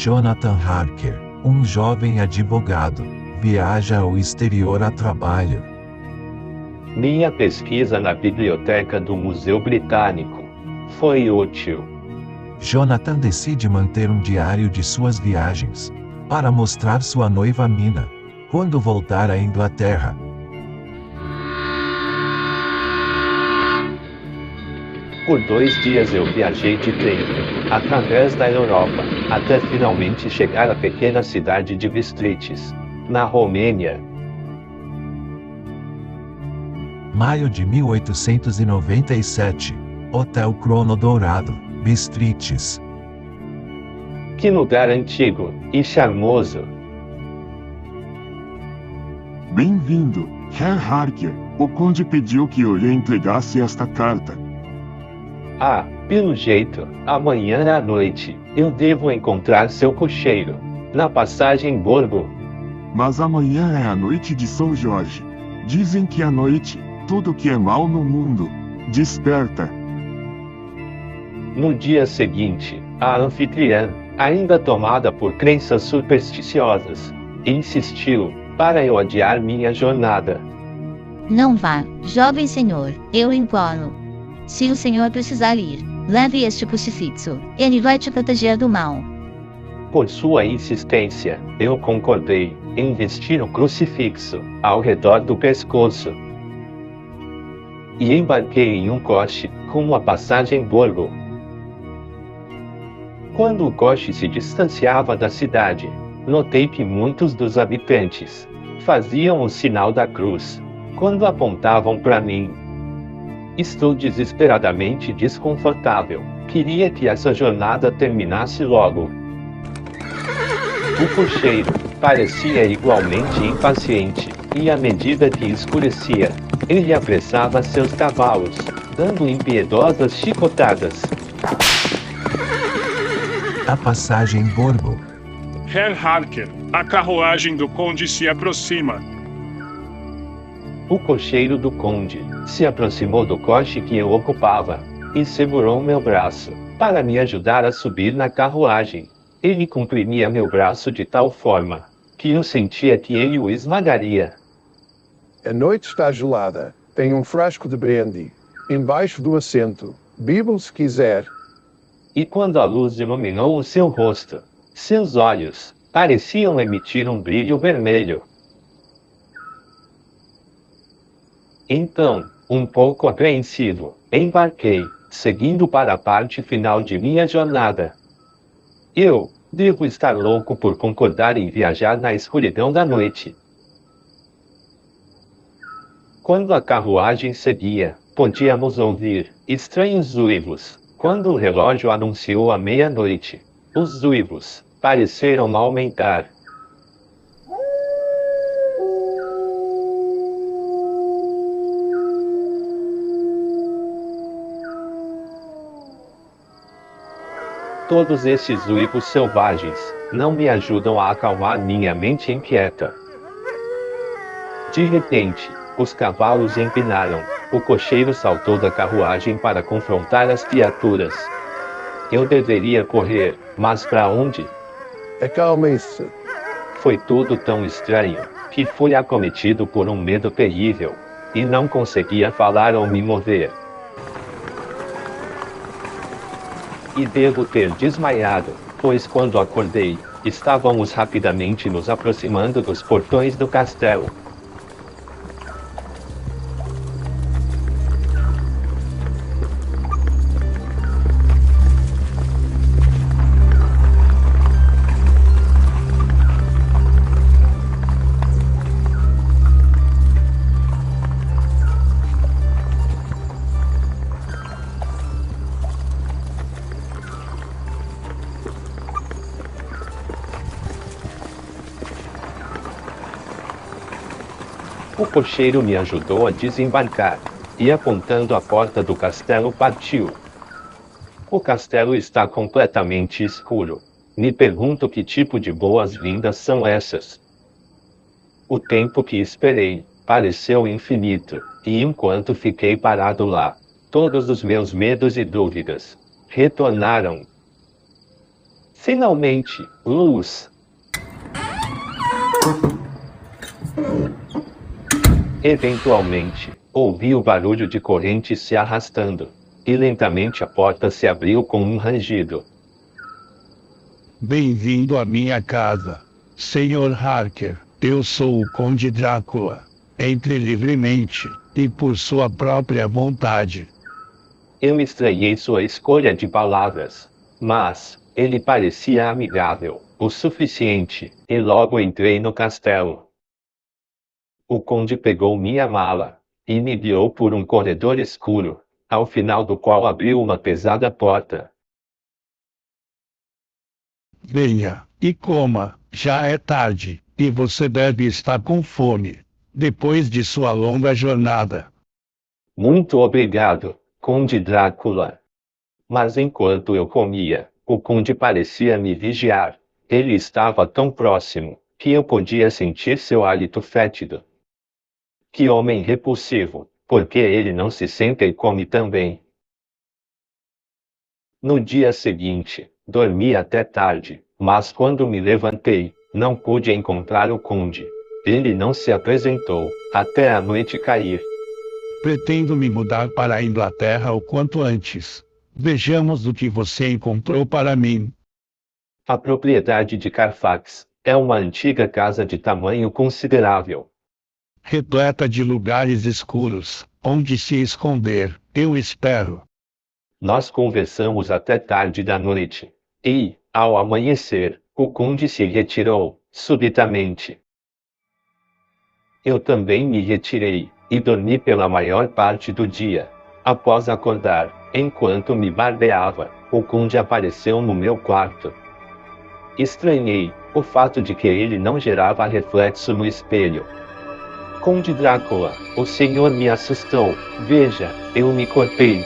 Jonathan Harker, um jovem advogado, viaja ao exterior a trabalho. Minha pesquisa na biblioteca do Museu Britânico foi útil. Jonathan decide manter um diário de suas viagens, para mostrar sua noiva Mina, quando voltar à Inglaterra. Por 2 dias eu viajei de trem, através da Europa, até finalmente chegar à pequena cidade de Bistrites, na Romênia. Maio de 1897. Hotel Crono Dourado, Bistrites. Que lugar antigo e charmoso! Bem-vindo, Herr Harker. O conde pediu que eu lhe entregasse esta carta. Ah, pelo jeito, amanhã à noite, eu devo encontrar seu cocheiro, na passagem Borgo. Mas amanhã é a noite de São Jorge. Dizem que à noite, tudo que é mal no mundo, desperta. No dia seguinte, a anfitriã, ainda tomada por crenças supersticiosas, insistiu, para eu adiar minha jornada. Não vá, jovem senhor, eu imploro. Se o senhor precisar ir, leve este crucifixo, ele vai te proteger do mal. Por sua insistência, eu concordei em vestir o crucifixo ao redor do pescoço. E embarquei em um coche, com a passagem Borgo. Quando o coche se distanciava da cidade, notei que muitos dos habitantes faziam o sinal da cruz, quando apontavam para mim. Estou desesperadamente desconfortável. Queria que essa jornada terminasse logo. O cocheiro parecia igualmente impaciente, e à medida que escurecia, ele apressava seus cavalos, dando impiedosas chicotadas. A passagem Borgo. Herr Harker, a carruagem do conde se aproxima. O cocheiro do conde se aproximou do coche que eu ocupava e segurou meu braço para me ajudar a subir na carruagem. Ele comprimia meu braço de tal forma que eu sentia que ele o esmagaria. A noite está gelada. Tem um frasco de brandy embaixo do assento. Bíblia se quiser. E quando a luz iluminou o seu rosto, seus olhos pareciam emitir um brilho vermelho. Então, um pouco apreensivo, embarquei, seguindo para a parte final de minha jornada. Eu devo estar louco por concordar em viajar na escuridão da noite. Quando a carruagem seguia, podíamos ouvir estranhos uivos. Quando o relógio anunciou a meia-noite, os uivos pareceram aumentar. Todos esses uivos selvagens não me ajudam a acalmar minha mente inquieta. De repente, os cavalos empinaram. O cocheiro saltou da carruagem para confrontar as criaturas. Eu deveria correr, mas para onde? Acalme-se. Foi tudo tão estranho, que fui acometido por um medo terrível, e não conseguia falar ou me mover. E devo ter desmaiado, pois quando acordei, estávamos rapidamente nos aproximando dos portões do castelo. O cocheiro me ajudou a desembarcar, e apontando a porta do castelo partiu. O castelo está completamente escuro. Me pergunto que tipo de boas-vindas são essas. O tempo que esperei pareceu infinito, e enquanto fiquei parado lá, todos os meus medos e dúvidas retornaram. Finalmente, luz. Eventualmente, ouvi o barulho de correntes se arrastando, e lentamente a porta se abriu com um rangido. Bem-vindo à minha casa, Sr. Harker. Eu sou o Conde Drácula. Entre livremente, e por sua própria vontade. Eu estranhei sua escolha de palavras, mas ele parecia amigável o suficiente, e logo entrei no castelo. O conde pegou minha mala e me guiou por um corredor escuro, ao final do qual abriu uma pesada porta. Venha, e coma, já é tarde, e você deve estar com fome, depois de sua longa jornada. Muito obrigado, Conde Drácula. Mas enquanto eu comia, o conde parecia me vigiar. Ele estava tão próximo, que eu podia sentir seu hálito fétido. Que homem repulsivo, porque ele não se senta e come também. No dia seguinte, dormi até tarde, mas quando me levantei, não pude encontrar o conde. Ele não se apresentou, até a noite cair. Pretendo me mudar para a Inglaterra o quanto antes. Vejamos o que você encontrou para mim. A propriedade de Carfax é uma antiga casa de tamanho considerável. Repleta de lugares escuros, onde se esconder, eu espero. Nós conversamos até tarde da noite. E, ao amanhecer, o conde se retirou, subitamente. Eu também me retirei, e dormi pela maior parte do dia. Após acordar, enquanto me barbeava, o conde apareceu no meu quarto. Estranhei o fato de que ele não gerava reflexo no espelho. Conde Drácula, o senhor me assustou. Veja, eu me cortei.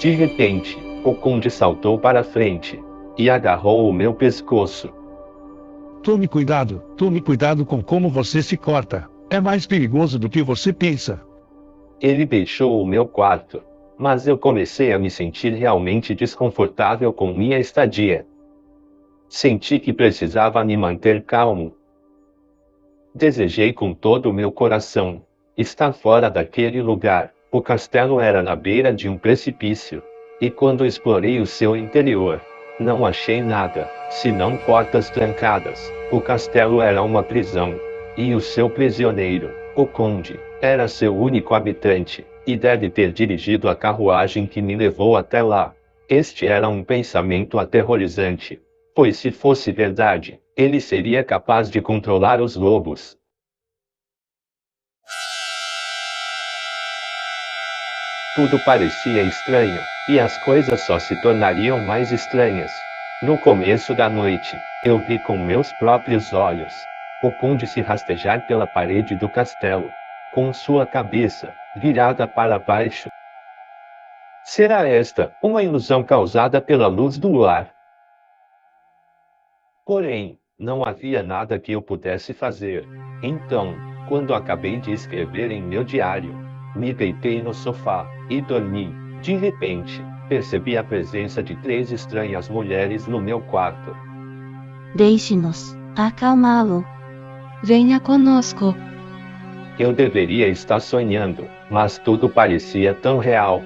De repente, o conde saltou para frente e agarrou o meu pescoço. Tome cuidado com como você se corta. É mais perigoso do que você pensa. Ele deixou o meu quarto, mas eu comecei a me sentir realmente desconfortável com minha estadia. Senti que precisava me manter calmo. Desejei com todo o meu coração estar fora daquele lugar. O castelo era na beira de um precipício, e quando explorei o seu interior, não achei nada, senão portas trancadas. O castelo era uma prisão, e o seu prisioneiro, o conde, era seu único habitante, e deve ter dirigido a carruagem que me levou até lá. Este era um pensamento aterrorizante, pois se fosse verdade, ele seria capaz de controlar os lobos. Tudo parecia estranho, e as coisas só se tornariam mais estranhas. No começo da noite, eu vi com meus próprios olhos o conde se rastejar pela parede do castelo, com sua cabeça virada para baixo. Será esta uma ilusão causada pela luz do luar? Porém, não havia nada que eu pudesse fazer. Então, quando acabei de escrever em meu diário, me deitei no sofá e dormi. De repente, percebi a presença de 3 estranhas mulheres no meu quarto. Deixe-nos acalmá-lo. Venha conosco. Eu deveria estar sonhando, mas tudo parecia tão real.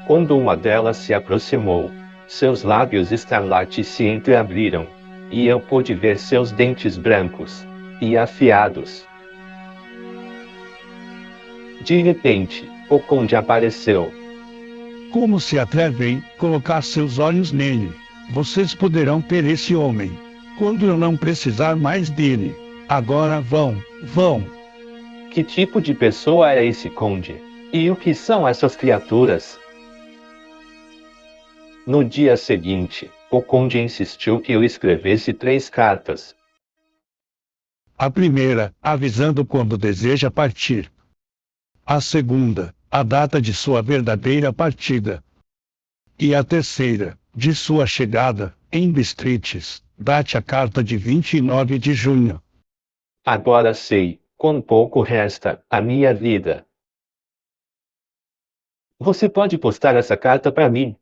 Quando uma delas se aproximou, seus lábios escarlates se entreabriram, e eu pude ver seus dentes brancos e afiados. De repente, o conde apareceu. Como se atrevem a colocar seus olhos nele? Vocês poderão ter esse homem, quando eu não precisar mais dele. Agora vão. Que tipo de pessoa é esse conde? E o que são essas criaturas? No dia seguinte, o conde insistiu que eu escrevesse 3 cartas. A primeira, avisando quando deseja partir. A segunda, a data de sua verdadeira partida. E a terceira, de sua chegada, em Bistritz. Date a carta de 29 de junho. Agora sei quão pouco resta à minha vida. Você pode postar essa carta para mim?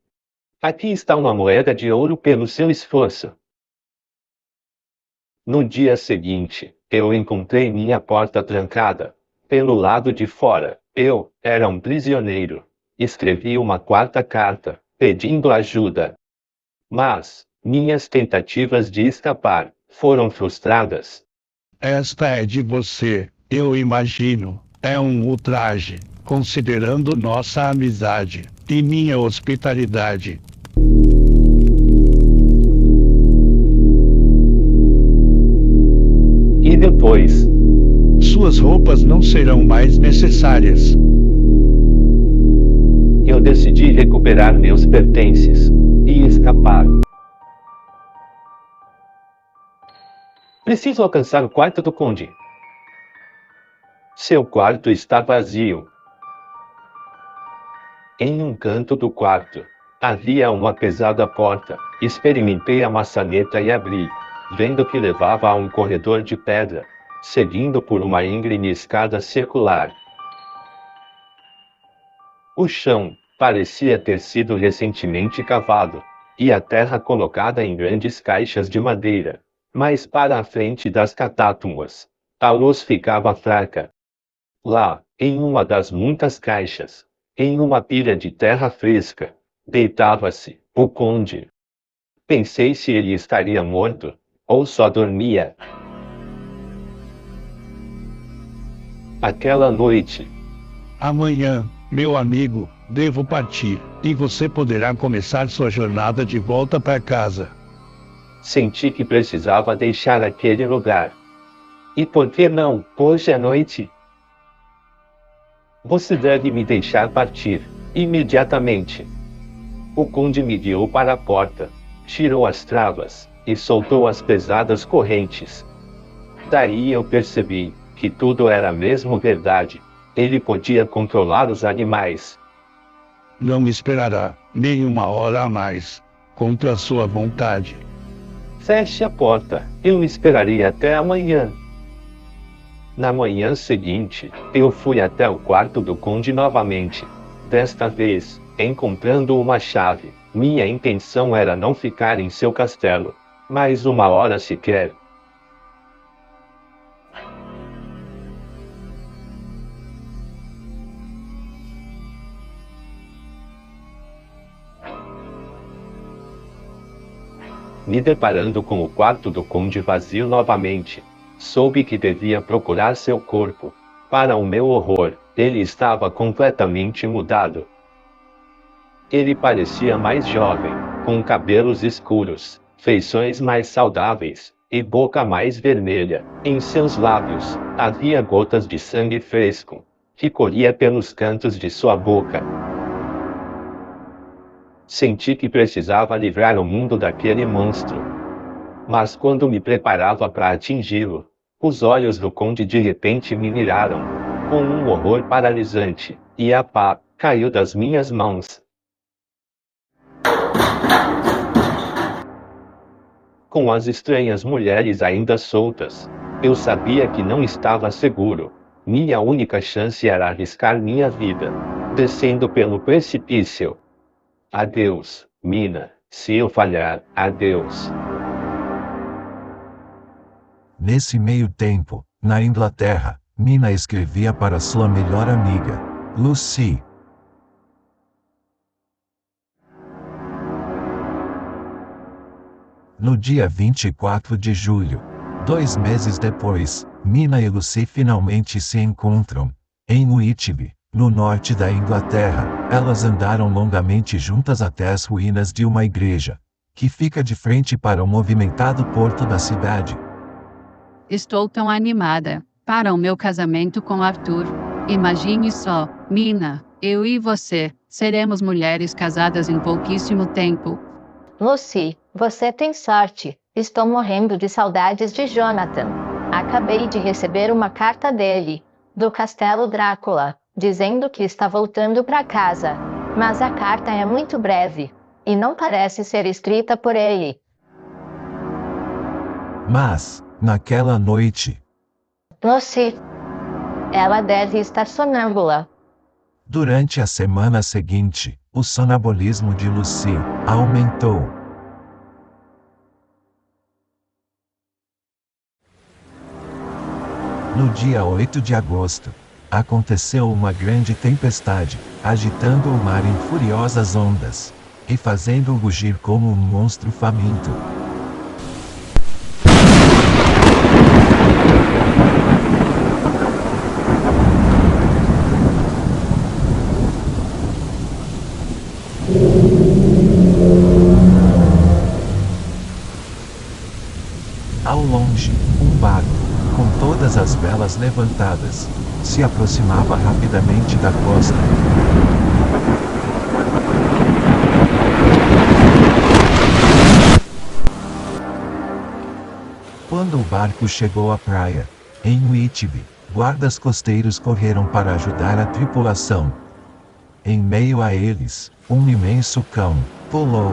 Aqui está uma moeda de ouro pelo seu esforço. No dia seguinte, eu encontrei minha porta trancada. Pelo lado de fora, eu era um prisioneiro. Escrevi uma quarta carta, pedindo ajuda. Mas, minhas tentativas de escapar foram frustradas. Esta é de você, eu imagino. É um ultraje, considerando nossa amizade e minha hospitalidade. E depois, Suas roupas não serão mais necessárias. eu decidi recuperar meus pertences e escapar. Preciso alcançar o quarto do conde. Seu quarto está vazio. Em um canto do quarto, havia uma pesada porta. Experimentei a maçaneta e abri, vendo que levava a um corredor de pedra, seguindo por uma íngreme escada circular. O chão parecia ter sido recentemente cavado, e a terra colocada em grandes caixas de madeira. Mas para a frente das catátumuas, a luz ficava fraca. Lá, em uma das muitas caixas, em uma pilha de terra fresca, deitava-se o conde. Pensei se ele estaria morto, ou só dormia. Aquela noite, Amanhã, meu amigo, devo partir, e você poderá começar sua jornada de volta para casa. senti que precisava deixar aquele lugar. E por que não, hoje à noite? Você deve me deixar partir, imediatamente. O conde me guiou para a porta, tirou as travas, e soltou as pesadas correntes. Daí eu percebi que tudo era mesmo verdade. Ele podia controlar os animais. Não esperará nem uma hora a mais, contra sua vontade. Feche a porta, eu esperarei até amanhã. Na manhã seguinte, eu fui até o quarto do conde novamente. Desta vez, encontrando uma chave. Minha intenção era não ficar em seu castelo, mais uma hora sequer. Me deparando com o quarto do conde vazio novamente, soube que devia procurar seu corpo. Para o meu horror, ele estava completamente mudado. Ele parecia mais jovem, com cabelos escuros, feições mais saudáveis, e boca mais vermelha. Em seus lábios, havia gotas de sangue fresco, que corria pelos cantos de sua boca. Senti que precisava livrar o mundo daquele monstro. Mas quando me preparava para atingi-lo, os olhos do conde de repente me miraram, com um horror paralisante, e a pá caiu das minhas mãos. Com as estranhas mulheres ainda soltas, eu sabia que não estava seguro. Minha única chance era arriscar minha vida, descendo pelo precipício. Adeus, Mina. Se eu falhar, adeus. Nesse meio tempo, na Inglaterra, Mina escrevia para sua melhor amiga, Lucy. No dia 24 de julho, 2 meses depois, Mina e Lucy finalmente se encontram. Em Whitby, no norte da Inglaterra, elas andaram longamente juntas até as ruínas de uma igreja, que fica de frente para o movimentado porto da cidade. Estou tão animada para o meu casamento com Arthur. Imagine só, Mina, eu e você, seremos mulheres casadas em pouquíssimo tempo. Lucy, você tem sorte. Estou morrendo de saudades de Jonathan. Acabei de receber uma carta dele, do Castelo Drácula, dizendo que está voltando para casa. Mas a carta é muito breve, e não parece ser escrita por ele. Mas, naquela noite, Lucy, ela deve estar sonâmbula. durante a semana seguinte, O sonambulismo de Lucy aumentou. No dia 8 de agosto, aconteceu uma grande tempestade, agitando o mar em furiosas ondas, e fazendo-o rugir como um monstro faminto. Ao longe, um barco, com todas as velas levantadas, se aproximava rapidamente da costa. Quando o barco chegou à praia, em Whitby, guardas costeiros correram para ajudar a tripulação. Em meio a eles, um imenso cão pulou.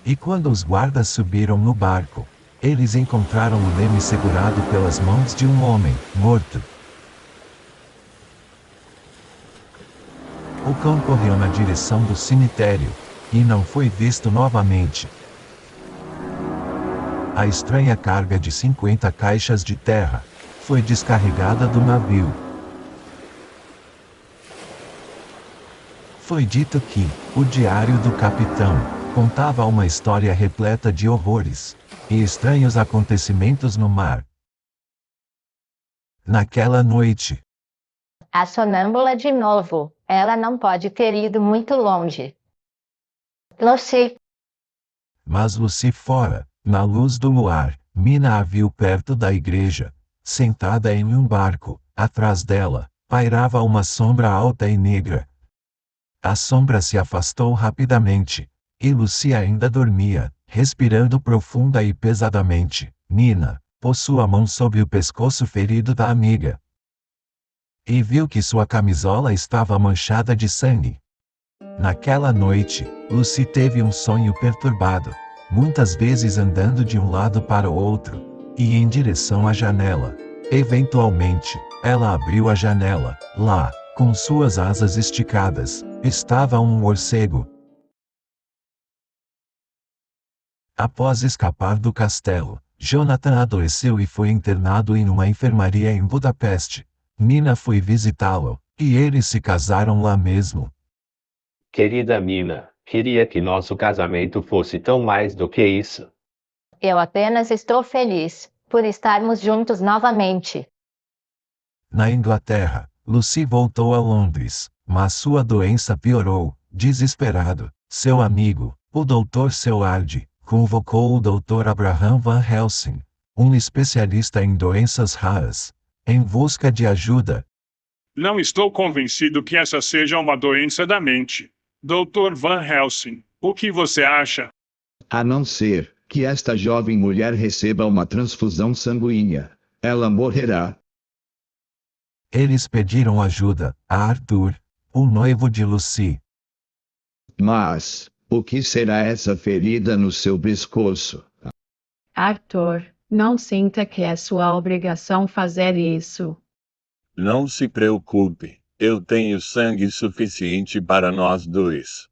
E quando os guardas subiram no barco, eles encontraram o leme segurado pelas mãos de um homem morto. O cão correu na direção do cemitério, e não foi visto novamente. A estranha carga de 50 caixas de terra foi descarregada do navio. Foi dito que o diário do capitão contava uma história repleta de horrores e estranhos acontecimentos no mar. Naquela noite, A sonâmbula de novo. Ela não pode ter ido muito longe. Lucy, mas Lucy fora, na luz do luar, Mina a viu perto da igreja, sentada em um barco. Atrás dela, pairava uma sombra alta e negra. A sombra se afastou rapidamente, e Lucy ainda dormia, respirando profunda e pesadamente. Mina pôs sua mão sobre o pescoço ferido da amiga. E viu que sua camisola estava manchada de sangue. Naquela noite, Lucy teve um sonho perturbado, muitas vezes andando de um lado para o outro, e em direção à janela. Eventualmente, ela abriu a janela. Lá, com suas asas esticadas, estava um morcego. Após escapar do castelo, Jonathan adoeceu e foi internado em uma enfermaria em Budapeste. Mina foi visitá-lo, e eles se casaram lá mesmo. Querida Mina, queria que nosso casamento fosse tão mais do que isso. eu apenas estou feliz por estarmos juntos novamente. Na Inglaterra, Lucy voltou a Londres, mas sua doença piorou. Desesperado, seu amigo, o Dr. Seward, convocou o Dr. Abraham Van Helsing, um especialista em doenças raras, em busca de ajuda. Não estou convencido que essa seja uma doença da mente. Dr. Van Helsing, o que você acha? A não ser que esta jovem mulher receba uma transfusão sanguínea, ela morrerá. Eles pediram ajuda a Arthur, o noivo de Lucy. Mas, o que será essa ferida no seu pescoço? Arthur, não sinta que é sua obrigação fazer isso. Não se preocupe, eu tenho sangue suficiente para nós dois.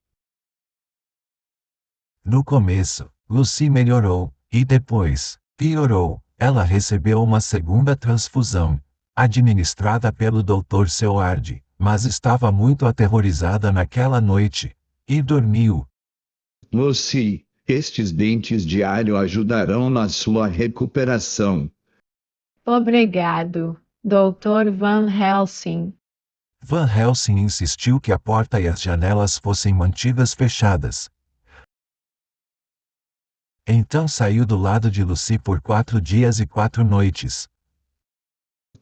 No começo, Lucy melhorou, e depois, piorou. Ela recebeu uma segunda transfusão, administrada pelo Dr. Seward, mas estava muito aterrorizada naquela noite, e dormiu. Lucy, estes dentes de alho ajudarão na sua recuperação. Obrigado, Dr. Van Helsing. Van Helsing insistiu que a porta e as janelas fossem mantidas fechadas. Então saiu do lado de Lucy por 4 dias e 4 noites.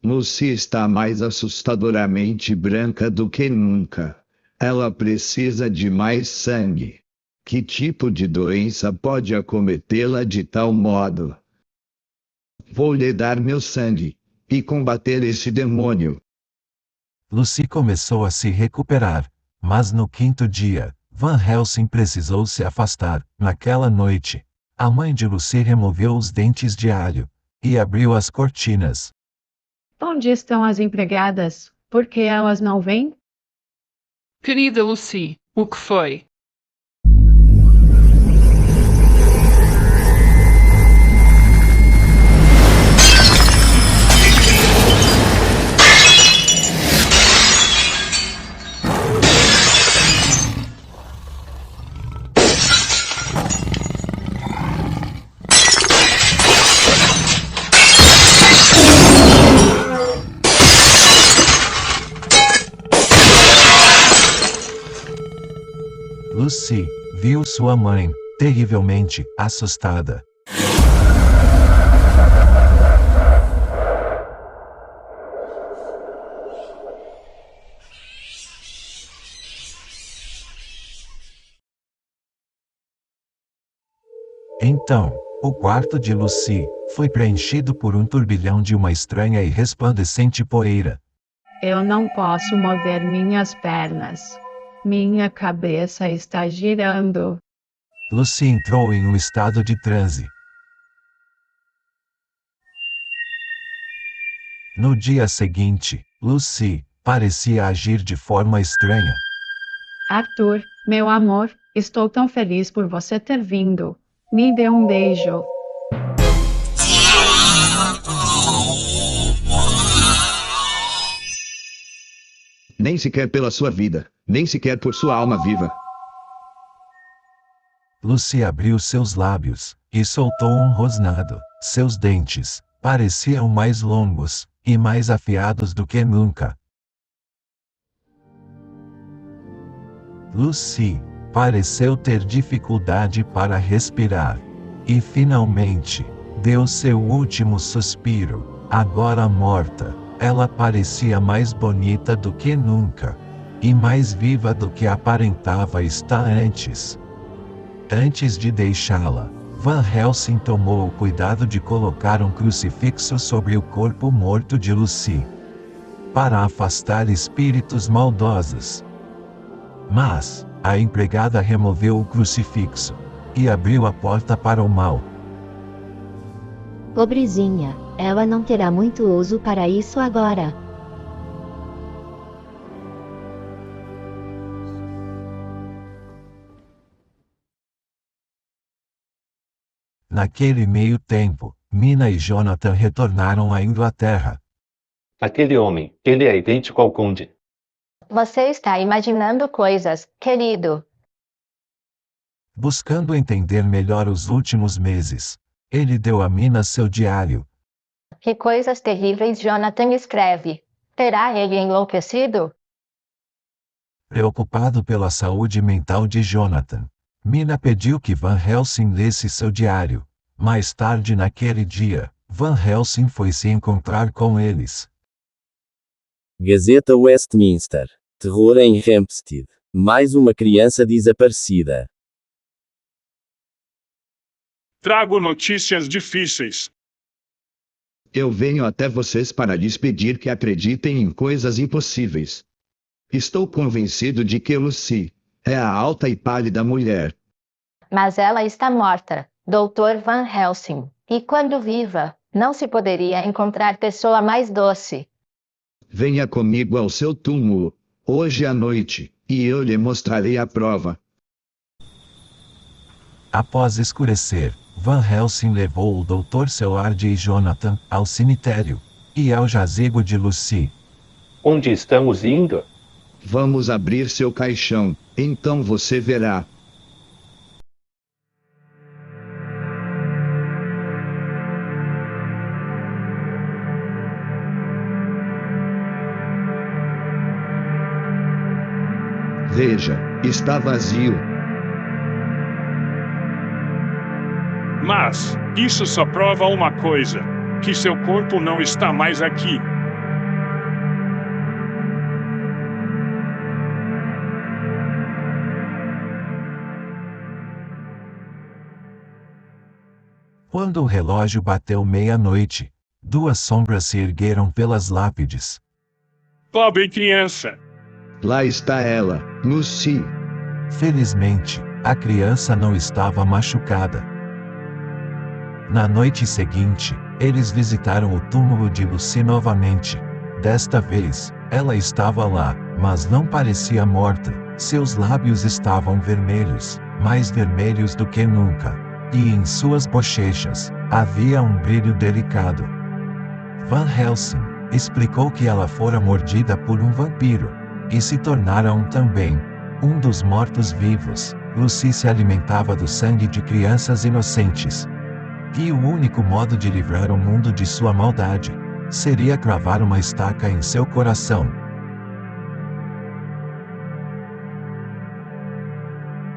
Lucy está mais assustadoramente branca do que nunca. Ela precisa de mais sangue. Que tipo de doença pode acometê-la de tal modo? Vou lhe dar meu sangue e combater esse demônio. Lucy começou a se recuperar, mas no 5º dia, Van Helsing precisou se afastar. Naquela noite, a mãe de Lucy removeu os dentes de alho e abriu as cortinas. Onde estão as empregadas? Por que elas não vêm? Querida Lucy, o que foi? Lucy viu sua mãe, terrivelmente assustada. Então, o quarto de Lucy foi preenchido por um turbilhão de uma estranha e resplandecente poeira. Eu não posso mover minhas pernas. Minha cabeça está girando. Lucy entrou em um estado de transe. No dia seguinte, Lucy parecia agir de forma estranha. Arthur, meu amor, estou tão feliz por você ter vindo. Me dê um beijo. Nem sequer pela sua vida, nem sequer por sua alma viva. Lucy abriu seus lábios e soltou um rosnado. Seus dentes pareciam mais longos e mais afiados do que nunca. Lucy pareceu ter dificuldade para respirar. E finalmente, deu seu último suspiro. Agora morta, ela parecia mais bonita do que nunca. E mais viva do que aparentava estar antes. Antes de deixá-la, Van Helsing tomou o cuidado de colocar um crucifixo sobre o corpo morto de Lucy, para afastar espíritos maldosos. Mas a empregada removeu o crucifixo e abriu a porta para o mal. Pobrezinha, ela não terá muito uso para isso agora. Naquele meio tempo, Mina e Jonathan retornaram à Inglaterra. Aquele homem, ele é idêntico ao conde. Você está imaginando coisas, querido. Buscando entender melhor os últimos meses, ele deu a Mina seu diário. Que coisas terríveis Jonathan escreve. Terá ele enlouquecido? Preocupado pela saúde mental de Jonathan, Mina pediu que Van Helsing lesse seu diário. Mais tarde naquele dia, Van Helsing foi se encontrar com eles. Gazeta Westminster. Terror em Hampstead. Mais uma criança desaparecida. Trago notícias difíceis. Eu venho até vocês para lhes pedir que acreditem em coisas impossíveis. Estou convencido de que Lucy é a alta e pálida mulher. Mas ela está morta, Dr. Van Helsing. E quando viva, não se poderia encontrar pessoa mais doce. Venha comigo ao seu túmulo, hoje à noite, e eu lhe mostrarei a prova. Após escurecer, Van Helsing levou o Dr. Seward e Jonathan ao cemitério e ao jazigo de Lucy. Onde estamos indo? Vamos abrir seu caixão, então você verá. Veja, está vazio. Mas, isso só prova uma coisa: que seu corpo não está mais aqui. Quando o relógio bateu meia-noite, duas sombras se ergueram pelas lápides. Pobre criança! Lá está ela, Lucy. Felizmente, a criança não estava machucada. Na noite seguinte, Eles visitaram o túmulo de Lucy novamente. Desta vez, ela estava lá, mas não parecia morta. Seus lábios estavam vermelhos, mais vermelhos do que nunca. E em suas bochechas, havia um brilho delicado. Van Helsing explicou que ela fora mordida por um vampiro, e se tornara também um dos mortos-vivos. Lucy se alimentava do sangue de crianças inocentes. E o único modo de livrar o mundo de sua maldade seria cravar uma estaca em seu coração.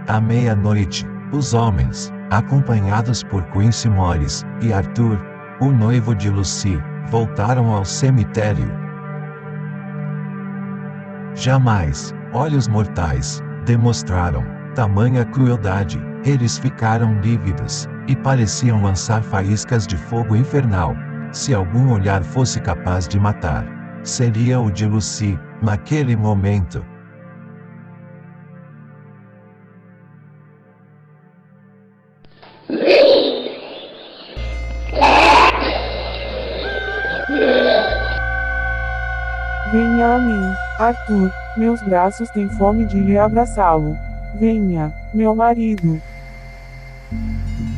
À meia-noite, os homens, acompanhados por Quincy Morris e Arthur, o noivo de Lucy, voltaram ao cemitério. Jamais, olhos mortais, demonstraram tamanha crueldade. Eles ficaram lívidos, e pareciam lançar faíscas de fogo infernal. Se algum olhar fosse capaz de matar, seria o de Lucy, naquele momento. Venha a mim, Arthur, meus braços têm fome de reabraçá-lo. Venha, meu marido.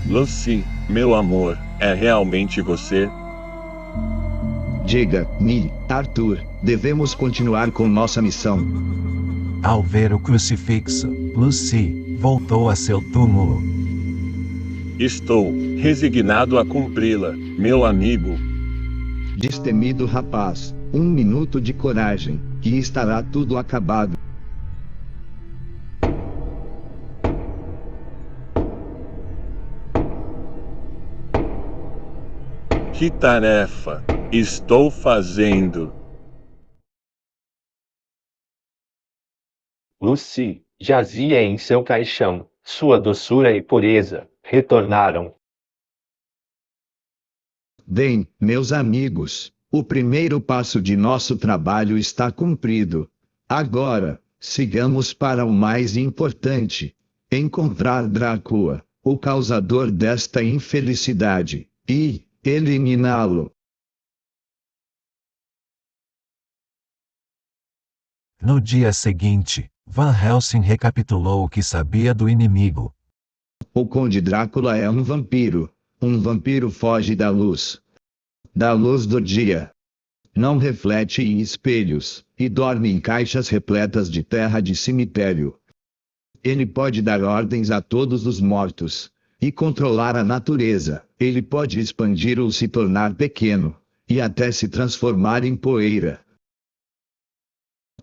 Lucy, meu amor, é realmente você? Diga-me, Arthur, devemos continuar com nossa missão. Ao ver o crucifixo, Lucy voltou a seu túmulo. Estou resignado a cumpri-la, meu amigo. Destemido rapaz, 1 minuto de coragem, e estará tudo acabado. Que tarefa estou fazendo? Lucy jazia em seu caixão. Sua doçura e pureza retornaram. Bem, meus amigos, o primeiro passo de nosso trabalho está cumprido. Agora, sigamos para o mais importante: encontrar Drácula, o causador desta infelicidade, e eliminá-lo. No dia seguinte, Van Helsing recapitulou o que sabia do inimigo. O Conde Drácula é um vampiro. Um vampiro foge da luz do dia. Não reflete em espelhos, e dorme em caixas repletas de terra de cemitério. Ele pode dar ordens a todos os mortos, e controlar a natureza. Ele pode expandir ou se tornar pequeno, e até se transformar em poeira.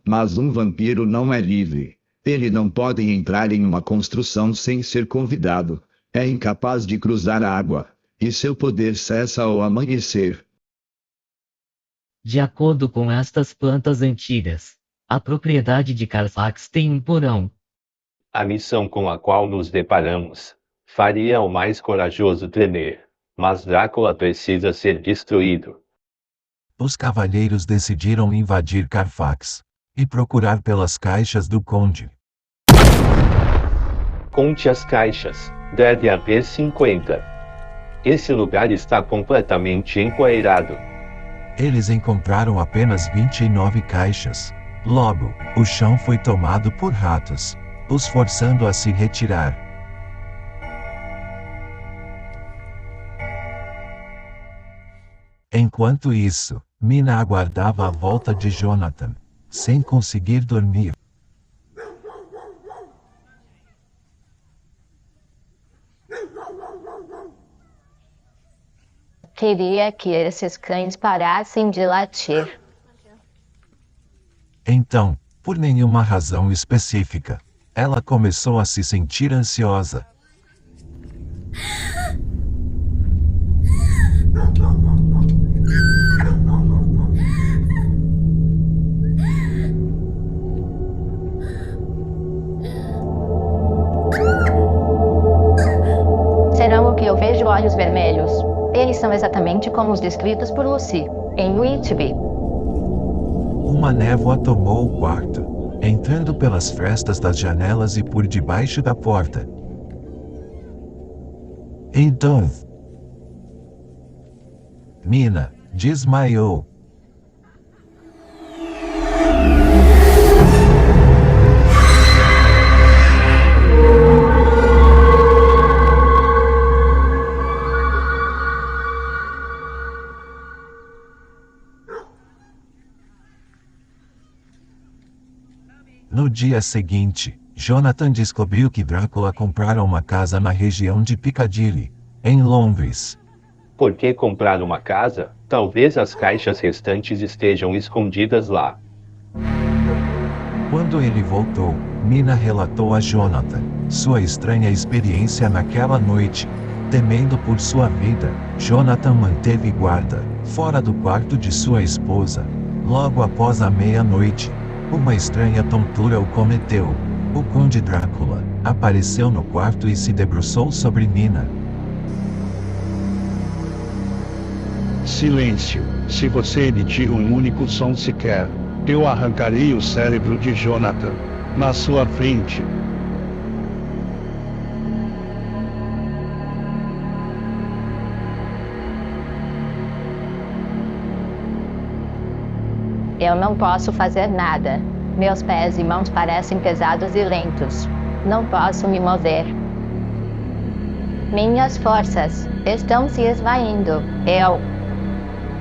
Mas um vampiro não é livre. Ele não pode entrar em uma construção sem ser convidado. É incapaz de cruzar a água, e seu poder cessa ao amanhecer. De acordo com estas plantas antigas, a propriedade de Carfax tem um porão. A missão com a qual nos deparamos faria o mais corajoso tremer, mas Drácula precisa ser destruído. Os cavalheiros decidiram invadir Carfax e procurar pelas caixas do conde. Conte as caixas, deve haver 50. Esse lugar está completamente empoeirado. Eles encontraram apenas 29 caixas. Logo, o chão foi tomado por ratos, os forçando a se retirar. Enquanto isso, Mina aguardava a volta de Jonathan, sem conseguir dormir. Queria que esses cães parassem de latir. Então, por nenhuma razão específica, ela começou a se sentir ansiosa. Serão que eu vejo olhos vermelhos. Eles são exatamente como os descritos por Lucy, em Whitby. Uma névoa tomou o quarto, entrando pelas frestas das janelas e por debaixo da porta. Então, Mina desmaiou. No dia seguinte, Jonathan descobriu que Drácula comprara uma casa na região de Piccadilly, em Londres. Por que comprar uma casa? Talvez as caixas restantes estejam escondidas lá. Quando ele voltou, Mina relatou a Jonathan sua estranha experiência naquela noite. Temendo por sua vida, Jonathan manteve guarda fora do quarto de sua esposa. Logo após a meia-noite, uma estranha tontura o cometeu. O Conde Drácula apareceu no quarto e se debruçou sobre Mina. Silêncio. Se você emitir um único som sequer, eu arrancarei o cérebro de Jonathan na sua frente. Eu não posso fazer nada. Meus pés e mãos parecem pesados e lentos. Não posso me mover. Minhas forças estão se esvaindo.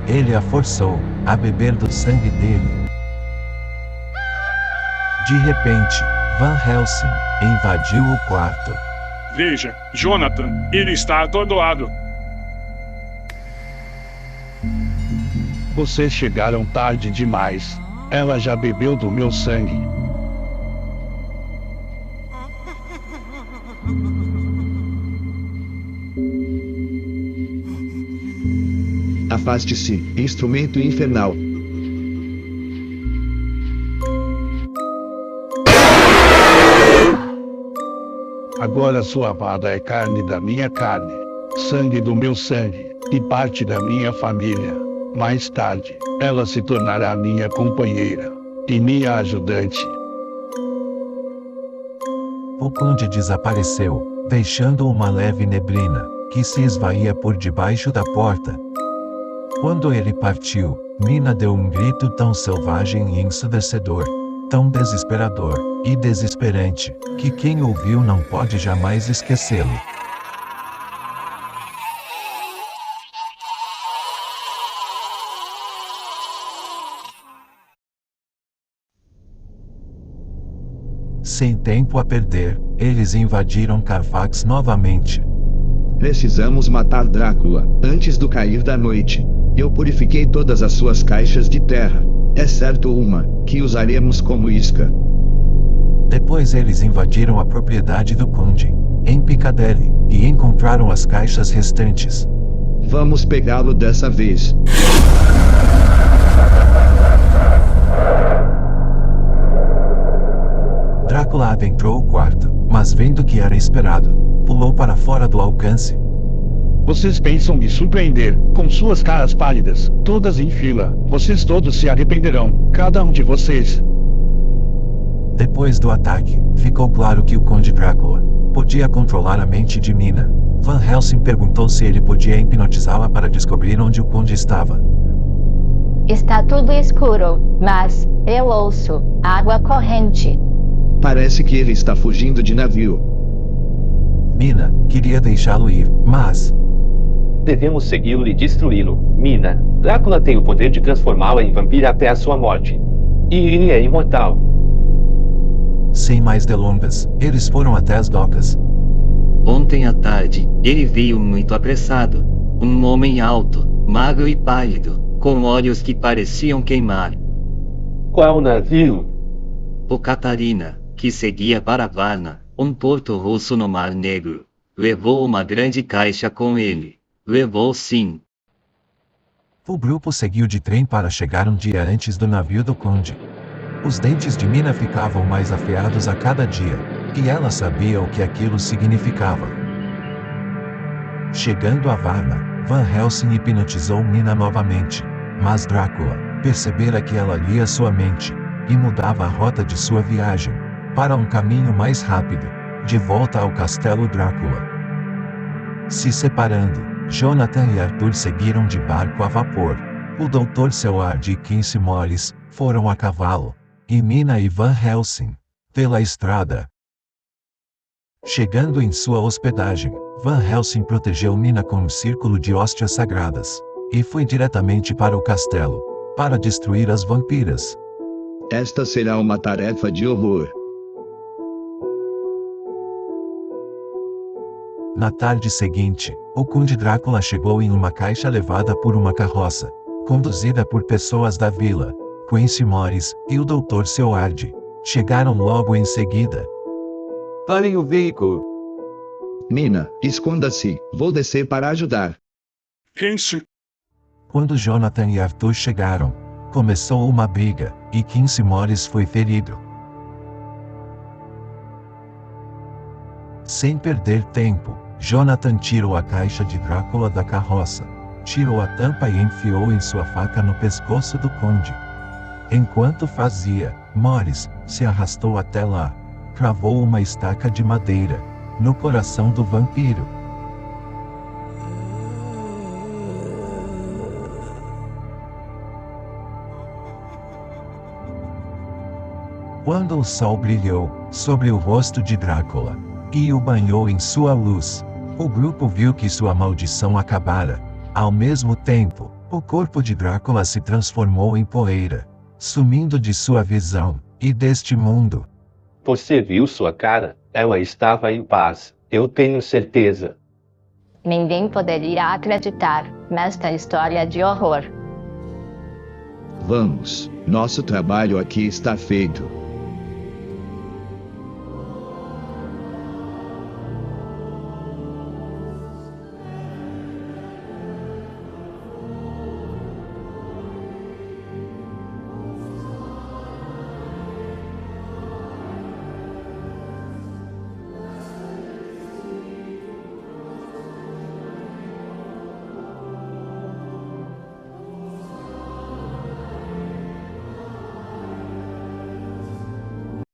Ele a forçou a beber do sangue dele. De repente, Van Helsing invadiu o quarto. Veja, Jonathan, ele está atordoado. Vocês chegaram tarde demais. Ela já bebeu do meu sangue. Afaste-se, instrumento infernal. Agora sua vada é carne da minha carne, sangue do meu sangue, e parte da minha família. Mais tarde, ela se tornará minha companheira e minha ajudante. O conde desapareceu, deixando uma leve neblina, que se esvaía por debaixo da porta. Quando ele partiu, Mina deu um grito tão selvagem e ensurdecedor, tão desesperador e desesperante, que quem ouviu não pode jamais esquecê-lo. Sem tempo a perder, eles invadiram Carfax novamente. Precisamos matar Drácula, antes do cair da noite. Eu purifiquei todas as suas caixas de terra, exceto uma, que usaremos como isca. Depois eles invadiram a propriedade do conde, em Piccadilly, e encontraram as caixas restantes. Vamos pegá-lo dessa vez. Drácula adentrou o quarto, mas vendo que era esperado, pulou para fora do alcance. Vocês pensam me surpreender, com suas caras pálidas, todas em fila. Vocês todos se arrependerão, cada um de vocês. Depois do ataque, ficou claro que o Conde Drácula podia controlar a mente de Mina. Van Helsing perguntou se ele podia hipnotizá-la para descobrir onde o Conde estava. Está tudo escuro, mas eu ouço água corrente. Parece que ele está fugindo de navio. Mina queria deixá-lo ir, mas... Devemos segui-lo e destruí-lo. Mina, Drácula tem o poder de transformá-la em vampira até a sua morte. E ele é imortal. Sem mais delongas, eles foram até as docas. Ontem à tarde, ele veio muito apressado. Um homem alto, magro e pálido, com olhos que pareciam queimar. Qual navio? O Catarina, que seguia para Varna, um porto russo no Mar Negro. Levou uma grande caixa com ele. Levou sim. O grupo seguiu de trem para chegar um dia antes do navio do conde. Os dentes de Mina ficavam mais afiados a cada dia, e ela sabia o que aquilo significava. Chegando a Varna, Van Helsing hipnotizou Mina novamente, mas Drácula percebera que ela lia sua mente, e mudava a rota de sua viagem, para um caminho mais rápido, de volta ao Castelo Drácula. Se separando, Jonathan e Arthur seguiram de barco a vapor. O Dr. Seward e Quincy Morris foram a cavalo, e Mina e Van Helsing, pela estrada. Chegando em sua hospedagem, Van Helsing protegeu Mina com um círculo de hóstias sagradas, e foi diretamente para o castelo, para destruir as vampiras. Esta será uma tarefa de horror. Na tarde seguinte, o Conde Drácula chegou em uma caixa levada por uma carroça, conduzida por pessoas da vila. Quincy Morris e o Dr. Seward chegaram logo em seguida. Parem o veículo. Mina, esconda-se, vou descer para ajudar. Quincy. Quando Jonathan e Arthur chegaram, começou uma briga, e Quincy Morris foi ferido. Sem perder tempo, Jonathan tirou a caixa de Drácula da carroça, tirou a tampa e enfiou em sua faca no pescoço do conde. Enquanto fazia, Morris se arrastou até lá, cravou uma estaca de madeira no coração do vampiro. Quando o sol brilhou sobre o rosto de Drácula e o banhou em sua luz, o grupo viu que sua maldição acabara. Ao mesmo tempo, o corpo de Drácula se transformou em poeira, sumindo de sua visão e deste mundo. Você viu sua cara? Ela estava em paz, eu tenho certeza. Ninguém poderia acreditar nesta história de horror. Vamos, nosso trabalho aqui está feito.